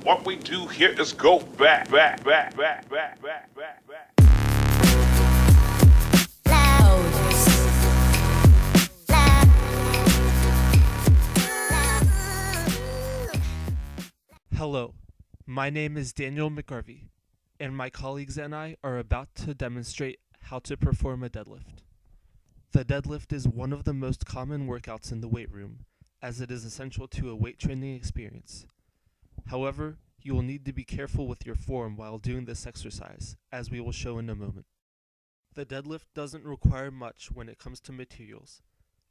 What we do here is go back. Hello, my name is Daniel McGarvey, and my colleagues and I are about to demonstrate how to perform a deadlift. The deadlift is one of the most common workouts in the weight room, as it is essential to a weight training experience. However, you will need to be careful with your form while doing this exercise, as we will show in a moment. The deadlift doesn't require much when it comes to materials.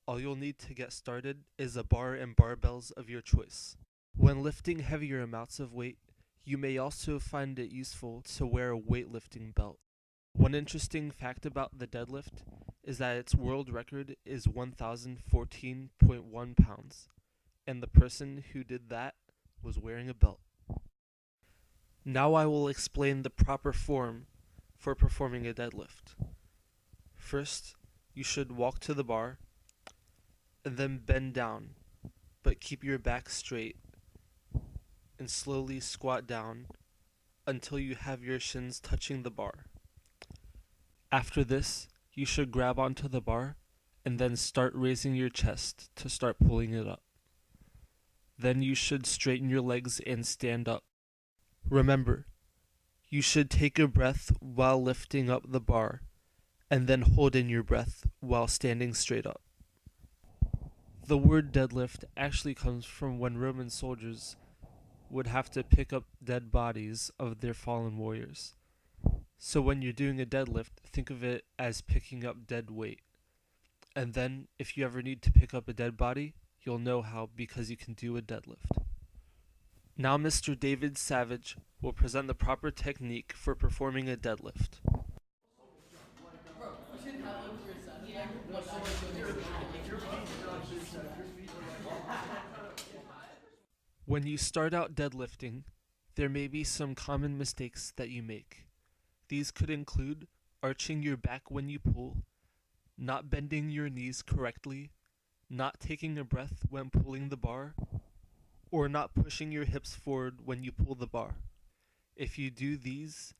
All you'll need to get started is a bar and barbells of your choice. When lifting heavier amounts of weight, you may also find it useful to wear a weightlifting belt. One interesting fact about the deadlift is that its world record is 1,014.1 pounds, and the person who did that was wearing a belt. Now I will explain the proper form for performing a deadlift. First, you should walk to the bar, and then bend down, but keep your back straight, and slowly squat down until you have your shins touching the bar. After this, you should grab onto the bar and then start raising your chest to start pulling it up. Then you should straighten your legs and stand up. Remember, you should take a breath while lifting up the bar and then hold in your breath while standing straight up. The word deadlift actually comes from when Roman soldiers would have to pick up dead bodies of their fallen warriors. So when you're doing a deadlift, think of it as picking up dead weight. And then, if you ever need to pick up a dead body, you'll know how because you can do a deadlift. Now Mr. David Savage will present the proper technique for performing a deadlift. When you start out deadlifting, there may be some common mistakes that you make. These could include arching your back when you pull, not bending your knees correctly, not taking a breath when pulling the bar, or not pushing your hips forward when you pull the bar. If you do these,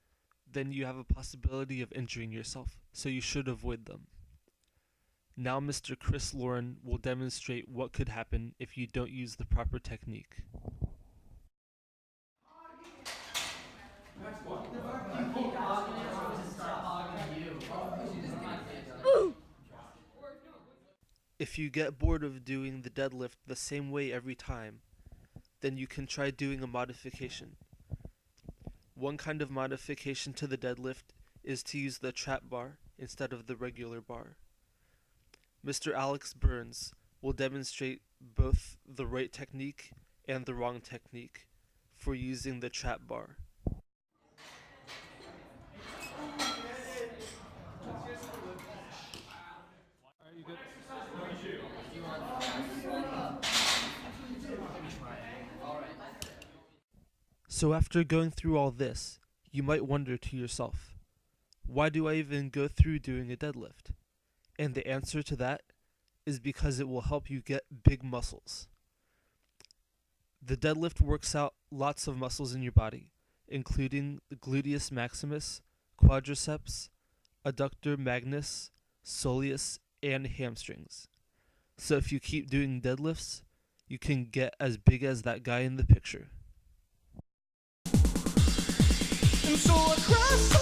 then you have a possibility of injuring yourself, so you should avoid them. Now Mr. Chris Lauren will demonstrate what could happen if you don't use the proper technique. If you get bored of doing the deadlift the same way every time, then you can try doing a modification. One kind of modification to the deadlift is to use the trap bar instead of the regular bar. Mr. Alex Burns will demonstrate both the right technique and the wrong technique for using the trap bar. So after going through all this, you might wonder to yourself, why do I even go through doing a deadlift? And the answer to that is because it will help you get big muscles. The deadlift works out lots of muscles in your body, including the gluteus maximus, quadriceps, adductor magnus, soleus, and hamstrings. So if you keep doing deadlifts, you can get as big as that guy in the picture. And so across